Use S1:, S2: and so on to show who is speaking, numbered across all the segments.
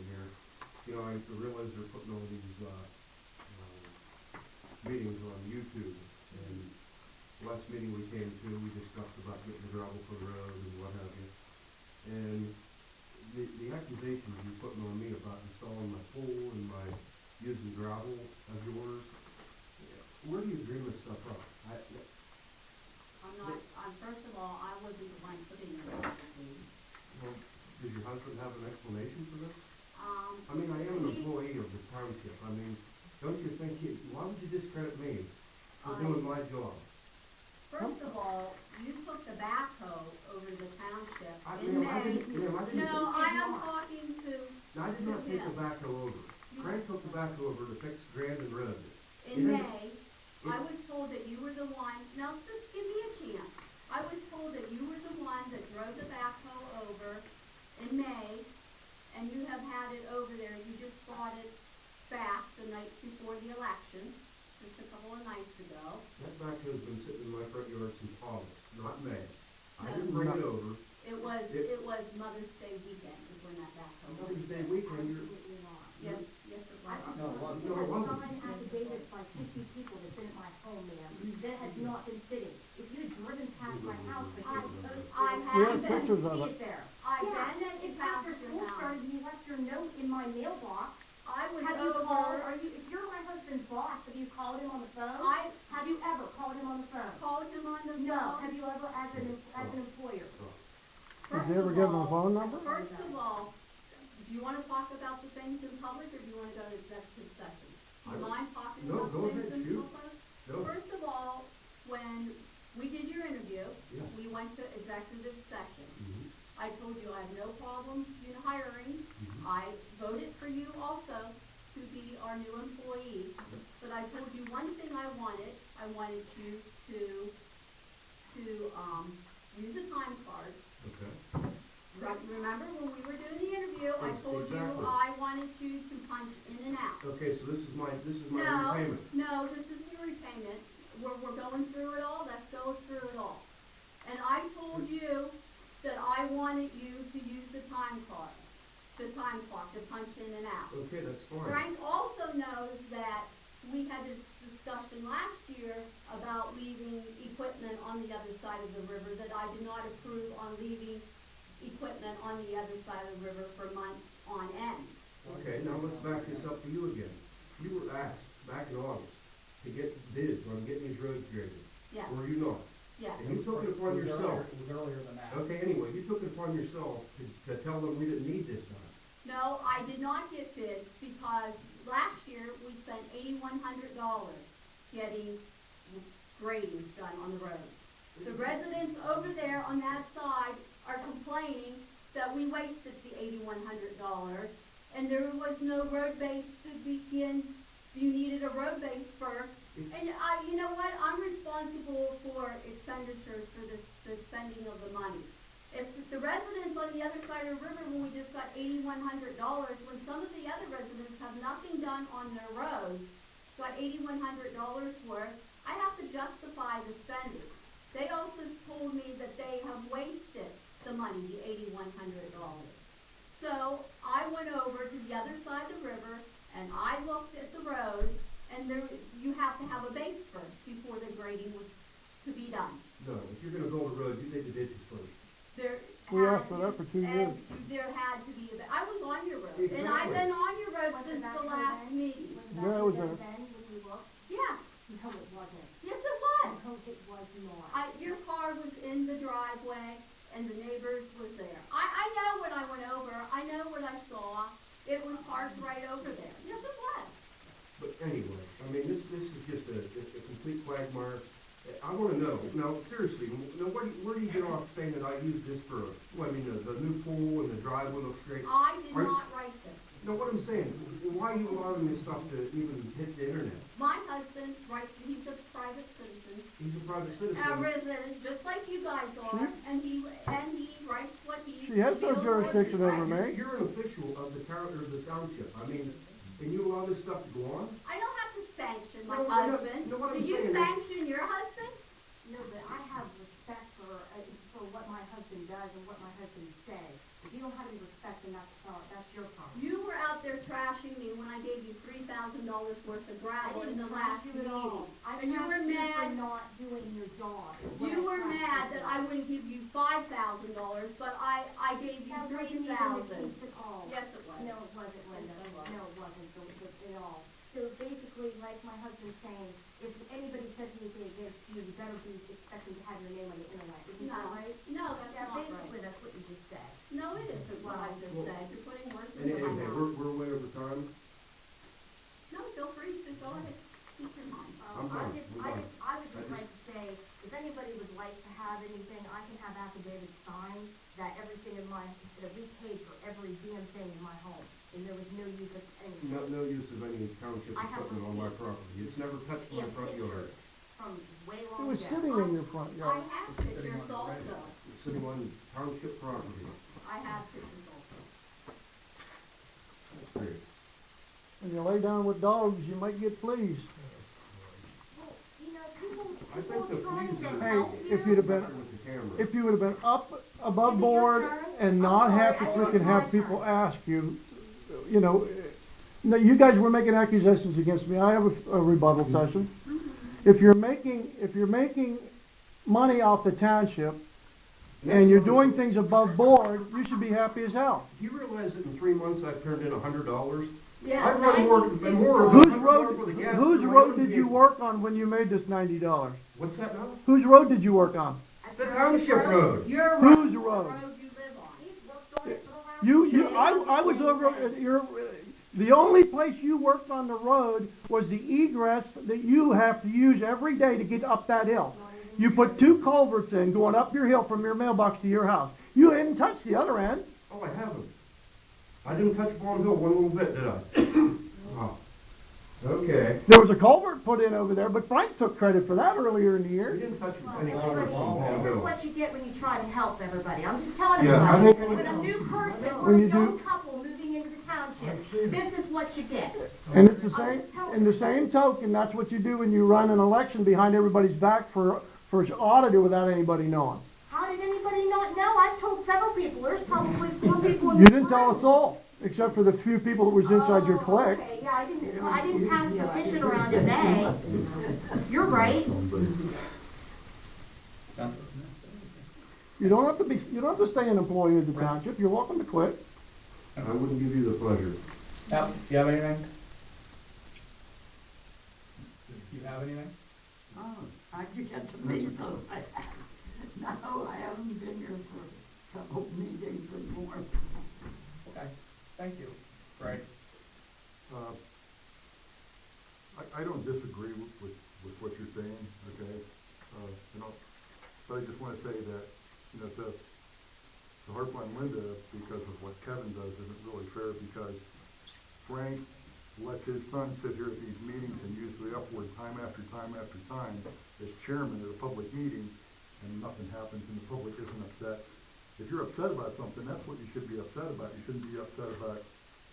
S1: here. You know, I realize they're putting all these, meetings on YouTube, and last meeting we came to, we discussed about getting the gravel for the road and what have you. And the accusations you're putting on me about installing my pool and my using gravel of yours, where do you dream this stuff up?
S2: First of all, I wasn't the one putting it on.
S1: Well, does your husband have an explanation for this? I mean, I am an
S2: He,
S1: employee of the township. I mean, don't you think why would you discredit me for doing my job?
S2: First of all, you took the backhoe over the township in
S1: No,
S2: May. No, I am talking to
S1: I did not take
S2: him.
S1: the backhoe over. Frank took the backhoe over to fix Grandin Road.
S2: In May, I was told that you were the one, now just give me a chance. I was told that you were the one that drove the backhoe over in May, and you have had it over there. You just brought it back the night before the election, just a couple of nights ago.
S1: That backhoe's been sitting in my front yard since August, not May. I didn't bring it over.
S2: It was Mother's Day weekend is when that backhoe was.
S1: Mother's Day weekend,
S2: Yes, yes it was.
S1: No, it wasn't.
S3: Signed affidavits by 50 people that's been at my home, ma'am, that has not been sitting. If you had driven past my house,
S2: I
S4: We have
S2: have been.
S4: pictures of
S3: see
S4: it.
S3: it there.
S2: I've
S3: Yeah,
S2: been
S3: and if
S2: past
S3: after
S2: your
S3: school
S2: house.
S3: started, you left your note in my mailbox.
S2: I was
S3: Have you called,
S2: over,
S3: if you're my husband's boss, have you called him on the phone?
S2: I
S3: Have you ever called him on the phone?
S2: called him on the phone.
S3: No. Have you ever as an employer?
S4: Did you ever give him a phone number?
S2: First of all, do you want to talk about the things in public, or do you want to go to executive session? Do you mind talking
S1: No,
S2: about
S1: go
S2: things
S1: ahead,
S2: in
S1: shoot.
S2: public?
S1: Go.
S2: First of all, when we did your interview,
S1: Yeah.
S2: we went to executive session.
S1: Mhm.
S2: I told you I have no problem in hiring.
S1: Mhm.
S2: I voted for you also to be our new employee. But I told you one thing I wanted you to use a time card.
S1: Okay.
S2: Remember when we were doing the interview, I told you
S1: Exactly.
S2: I wanted you to punch in and out.
S1: Okay, so this is my
S2: No,
S1: repayment.
S2: no, this is your repayment. We're going through it all, let's go through it all. And I told you that I wanted you to use the time card, the time clock, to punch in and out.
S1: Okay, that's fine.
S2: Frank also knows that we had this discussion last year about leaving equipment on the other side of the river, that I did not approve on leaving equipment on the other side of the river for months on end.
S1: Okay, now let's back this up to you again. You were asked back in August to get bids on getting these roads graded.
S2: Yes,
S1: Were you not?
S2: yes.
S1: And you took it upon yourself.
S5: It was earlier than that.
S1: Okay, anyway, you took it upon yourself to tell them we didn't need this done.
S2: No, I did not get bids because last year we spent $8,100 getting grading done on the roads. The residents over there on that side are complaining that we wasted the $8,100 and there was no road base to begin. You needed a road base first. And you know what? I'm responsible for expenditures for the spending of the money. If the residents on the other side of the river, when we just got $8,100, when some of the other residents have nothing done on their roads, got $8,100 worth, I have to justify the spending. They also told me that they have wasted the money, the $8,100. So I went over to the other side of the river and I looked at the roads, and you have to have a base first before the grading was to be done.
S1: No, if you're gonna build a road, you dig the ditches first.
S4: We asked for that for 2 years.
S2: There had to be I was on your road,
S1: Exactly.
S2: and I've been on your road
S3: Was
S2: since
S3: it
S2: the
S3: back
S2: last
S3: then?
S2: meeting.
S3: Was
S4: Yeah, it was
S3: back
S4: a-
S3: then when you looked?
S2: Yes,
S3: No, it wasn't.
S2: yes it was.
S3: No, it was not.
S2: Your car was in the driveway, and the neighbors was there. I know when I went over. I know what I saw. It was parked right over there. Yes, it was.
S1: But anyway, I mean, this is just a complete quagmire. I wanna know, now, seriously, now where do you get off saying that I used this for, well, I mean, the new pool and the driveway looks great?
S2: I did not write this.
S1: No, what I'm saying, why are you allowing this stuff to even hit the internet?
S2: My husband writes, he's a private citizen,
S1: He's a private citizen.
S2: a resident, just like you guys are, and he writes what he
S4: She has no
S2: feels
S4: jurisdiction
S2: is
S4: over
S2: right.
S4: me.
S1: You're an official of the town, or the township. I mean, can you allow this stuff to go on?
S2: I don't have to sanction my
S1: No, no,
S2: husband.
S1: no, what I'm
S2: Do you
S1: saying is-
S2: sanction your husband?
S3: No, but I have respect for what my husband does and what my husband says. If you don't have any respect, then that's your problem.
S2: You were you $3,000 worth of
S3: I
S2: gravel in
S3: didn't
S2: the last
S3: harass you at
S2: meeting.
S3: all. I
S2: And you were
S3: harassed you for
S2: mad,
S3: not doing your job. is what
S2: you
S3: I
S2: were
S3: harassed
S2: mad
S3: you
S2: that
S3: for.
S2: I wouldn't give you $5,000, but I gave you
S3: That wasn't even the
S2: 3,000.
S3: case at all.
S2: Yes, it was.
S3: No, it wasn't, Linda.
S2: Yes, it was.
S3: No, it wasn't at all. So basically, like my husband's saying, if anybody says anything against you, you better be expecting to have your name on the internet. Isn't that
S2: No,
S3: right?
S2: no, that's
S3: Yeah,
S2: not
S3: basically,
S2: right.
S3: that's what you just said.
S2: No, it isn't what I just
S1: Well,
S2: said. You're putting words
S1: And
S2: into my
S1: anyway,
S2: mouth.
S1: we're way over time.
S2: No, feel free to go ahead. Speak your mind.
S1: I'm done.
S3: I would just like to say, if anybody would like to have anything, I can have affidavits signed that everything in that we paid for every damn thing in my home, and there was no use of anything.
S1: No use of any township
S3: I have
S1: equipment on my
S3: receipts.
S1: property. It's never touched my
S3: And
S1: front yard.
S3: pictures from way long
S4: It
S3: ago.
S4: was sitting in your front
S2: I
S4: yard.
S2: have pictures also.
S1: It's sitting on township property.
S2: I have pictures also.
S1: That's great.
S4: When you lay down with dogs, you might get fleas.
S3: Well, you know, people
S1: I think the
S3: are trying
S1: police
S3: to
S1: are-
S4: Hey,
S3: help
S4: if
S3: you.
S4: you'd have been,
S1: With the camera.
S4: if you would have been up above
S3: Is it your
S4: board
S3: turn?
S4: and
S3: I'm
S4: not
S3: sorry,
S4: have
S3: I
S4: to
S3: thought
S4: freaking
S3: it was
S4: have
S3: my
S4: people
S3: turn.
S4: ask you, you know, no, you guys were making accusations against me. I have a rebuttal session. If you're making money off the township and you're doing things above board, you should be happy as hell.
S1: Do you realize that in 3 months I've turned in $100?
S2: Yes,
S1: I've run more
S4: Whose
S1: I've run
S4: road,
S1: more for the gas
S4: whose
S1: than my
S4: road
S1: own
S4: did you
S1: vehicle.
S4: work on when you made this $90?
S1: What's that now?
S4: Whose road did you work on?
S1: The township road.
S2: Your road.
S4: Whose
S2: The
S4: road?
S2: road you live on.
S3: He's worked on it for the last
S4: I was over at the only place you worked on the road was the egress that you have to use every day to get up that hill. You put 2 culverts in going up your hill from your mailbox to your house. You didn't touch the other end.
S1: Oh, I haven't. I didn't touch Bond Hill one little bit, did I? Oh. Okay.
S4: There was a culvert put in over there, but Frank took credit for that earlier in the
S1: We
S4: year.
S1: didn't touch any
S3: Everybody,
S1: culverts on Bond
S3: this is
S1: Hill.
S3: what you get when you try to help everybody. I'm just telling
S1: Yeah, I
S3: everybody.
S1: think-
S3: When a new person
S4: When
S3: or a
S4: you do-
S3: young couple moving into the township, this is what you get.
S4: And it's the same, in the same token, that's what you do when you run an election behind everybody's back for auditor without anybody knowing.
S3: How did anybody not know? I've told several people. There's probably 4 people in
S4: You
S3: this
S4: didn't tell
S3: room.
S4: us all, except for the few people that was inside your
S3: Oh,
S4: clique.
S3: okay, yeah, I didn't pass a petition around in May. You're right.
S4: You don't have to stay an employee of the township. You're welcome to quit.
S1: I wouldn't give you the pleasure.
S5: Yep, you have anything? You have anything?
S6: Oh, how'd you get to me so fast? No, I haven't been here for a couple meetings or more.
S5: Okay, thank you. Right.
S7: I don't disagree with what you're saying, okay? But I just wanna say that, to harp on Linda because of what Kevin does isn't really fair, because Frank lets his son sit here at these meetings and use the F word time after time after time as chairman at a public meeting, and nothing happens and the public isn't upset. If you're upset about something, that's what you should be upset about. You shouldn't be upset about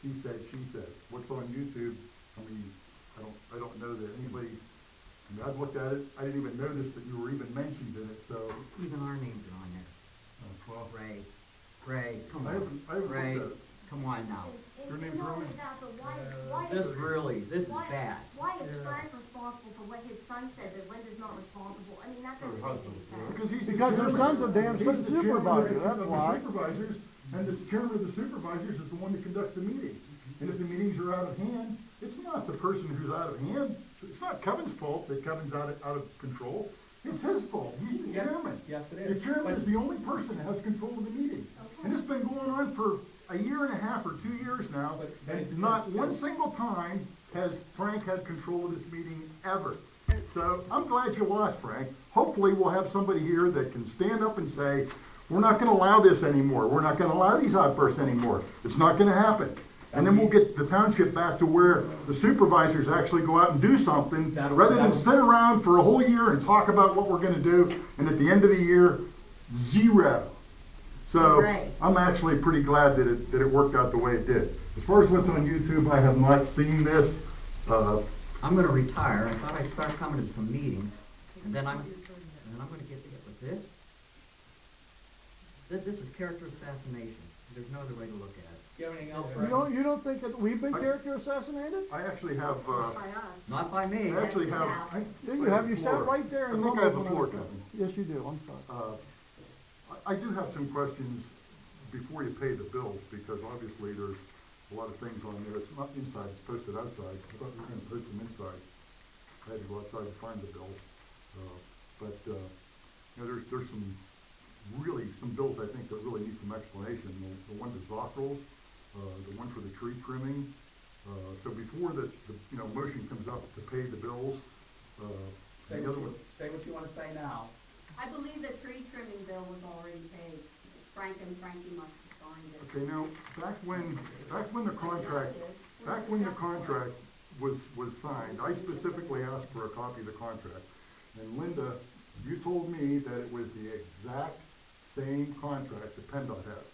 S7: he said, she said. What's on YouTube, I don't know that anybody, I've looked at it, I didn't even notice that you were even mentioned in it, so.
S6: Even our names are on there.
S7: Well,
S6: Ray, come
S7: I haven't
S6: on,
S7: looked
S6: Ray,
S7: at it.
S6: come on now.
S7: Your name's
S3: Not only
S7: Roman?
S3: that, but why
S6: This
S3: is
S6: bad.
S3: Why is Frank responsible for what his son said, that Linda's not responsible? I mean, that doesn't
S1: Her
S3: make any sense.
S7: Because he's the
S4: Because her
S7: chairman.
S4: son's a damn
S7: He's the chairman
S4: supervisor, that's
S7: of the
S4: why.
S7: Supervisors, and the chairman of the supervisors is the one that conducts the meeting. And if the meetings are out of hand, it's not the person who's out of hand. It's not Kevin's fault that Kevin's out of control. It's his fault. He's the
S5: Yes,
S7: chairman.
S5: yes, it
S7: The
S5: is.
S7: chairman
S5: But-
S7: is the only person that has control of the meeting. And it's been going on for a year and a half or 2 years now, and not one single time has Frank had control of this meeting ever. So I'm glad you lost, Frank. Hopefully we'll have somebody here that can stand up and say, we're not gonna allow this anymore. We're not gonna allow these outbursts anymore. It's not gonna happen. And then we'll get the township back to where the supervisors actually go out and do something, rather than sit around for a whole year and talk about what we're gonna do, and at the end of the year, zero. So
S3: Right.
S7: I'm actually pretty glad that it worked out the way it did. As far as what's on YouTube, I have not seen this.
S6: I'm gonna retire. I thought I'd start coming to some meetings, and then I'm gonna get with this. This is character assassination. There's no other way to look at it.
S5: you have anything else,
S4: You
S5: Frank?
S4: you don't think that we've been character assassinated?
S7: I actually have,
S3: By us.
S8: Not by me.
S7: I actually have.
S4: Yeah, you have, you sat right there
S7: I
S4: and
S7: think I have the
S4: mumbled
S7: floor,
S4: when I was-
S7: Kevin.
S4: Yes, you do, I'm sorry.
S7: I do have some questions before you pay the bills, because obviously there's a lot of things on there. It's not inside, it's posted outside. I thought we were gonna post them inside. I had to go outside to find the bills. You know, there's some bills I think that really need some explanation. The one to Zockrell's, the one for the tree trimming. So before the motion comes up to pay the bills,
S5: Say
S7: the other one.
S5: what you wanna say now.
S2: I believe the tree trimming bill was already paid. Frankie must have signed it.
S7: Okay, now, back when the contract was signed, I specifically asked for a copy of the contract. And Linda, you told me that it was the exact same contract that PennDOT has.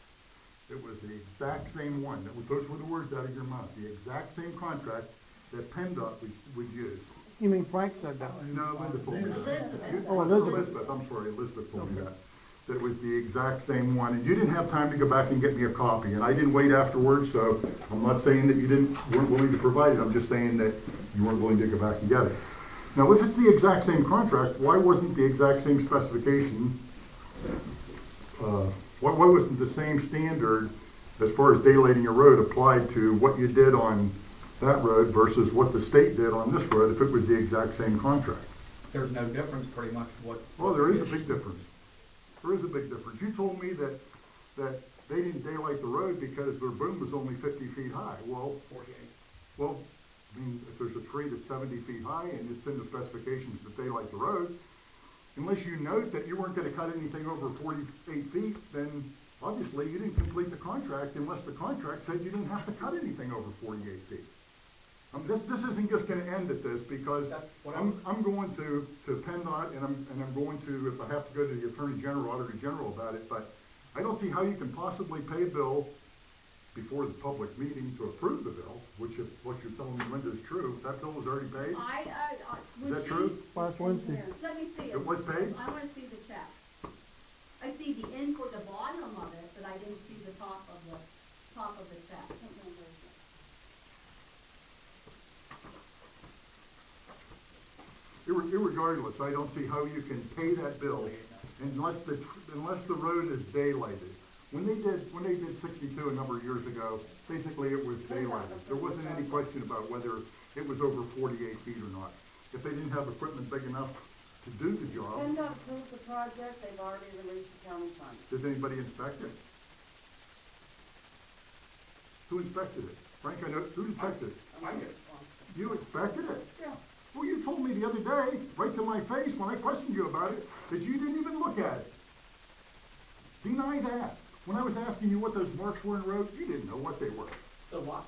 S7: It was the exact same one. Those were the words out of your mouth. The exact same contract that PennDOT would use.
S4: You mean Frank said that?
S7: No, Linda told me that.
S4: Oh, Elizabeth.
S7: Elizabeth, I'm sorry, Elizabeth told me that. That it was the exact same one, and you didn't have time to go back and get me a copy, and I didn't wait afterwards, so I'm not saying that you weren't willing to provide it, I'm just saying that you weren't willing to go back and get it. Now, if it's the exact same contract, why wasn't the exact same specification, why wasn't the same standard as far as daylighting a road applied to what you did on that road versus what the state did on this road if it was the exact same contract?
S5: There's no difference pretty much to what.
S7: Well, there is a big difference. There is a big difference. You told me that they didn't daylight the road because their boom was only 50 feet high. Well,
S5: 48.
S7: I mean, if there's a tree that's 70 feet high and it's in the specifications that daylight the road, unless you note that you weren't gonna cut anything over 48 feet, then obviously you didn't complete the contract unless the contract said you didn't have to cut anything over 48 feet. This isn't just gonna end at this, because I'm going to PennDOT, and I'm going to, if I have to go to the Attorney General, Auditor General about it, but I don't see how you can possibly pay a bill before the public meeting to approve the bill, which if what you're telling me, Linda, is true. That bill was already paid? Is that true?
S4: Last Wednesday.
S2: Let me see it.
S7: It was paid?
S2: I wanna see the check. I see the input, the bottom of it, but I didn't see the top of the check.
S7: Irregardless, I don't see how you can pay that bill unless the road is daylighted. When they did 62 a number of years ago, basically it was daylighted. There wasn't any question about whether it was over 48 feet or not. If they didn't have equipment big enough to do the job,
S6: PennDOT approved the project, they've already released the county funds.
S7: did anybody inspect it? Who inspected it? Frank, I know, who inspected it?
S5: I did.
S7: You inspected it?
S5: Yeah.
S7: Well, you told me the other day, right to my face, when I questioned you about it, that you didn't even look at it. Deny that. When I was asking you what those marks were in the road, you didn't know what they were.
S5: So what?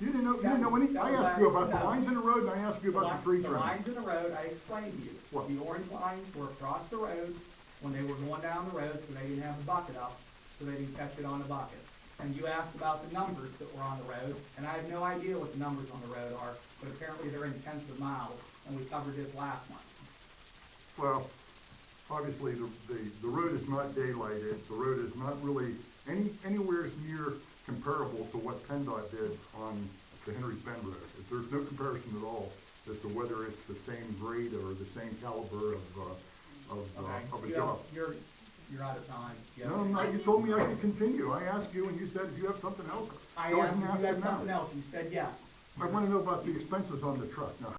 S7: You didn't know any, I asked you about the lines in the road, and I asked you about the tree
S5: The
S7: trimming.
S5: lines in the road, I explained to you.
S7: What?
S5: The orange lines were across the road when they were going down the road, so they didn't have the bucket up, so they didn't catch it on the bucket. And you asked about the numbers that were on the road, and I have no idea what the numbers on the road are, but apparently they're in tenths of miles, and we covered this last month.
S7: Well, obviously, the road is not daylighted. The road is not really anywhere near comparable to what PennDOT did on the Henry's Bend Road. There's no comparison at all as to whether it's the same grade or the same caliber of a
S5: Okay,
S7: job.
S5: you're out of time.
S7: No, I'm not. You told me I could continue. I asked you, and you said, do you have something else?
S5: I
S7: Go
S5: asked
S7: ahead and
S5: if you
S7: ask
S5: had
S7: it now.
S5: something else, you said yes.
S7: I want to know about the expenses on the truck. Now,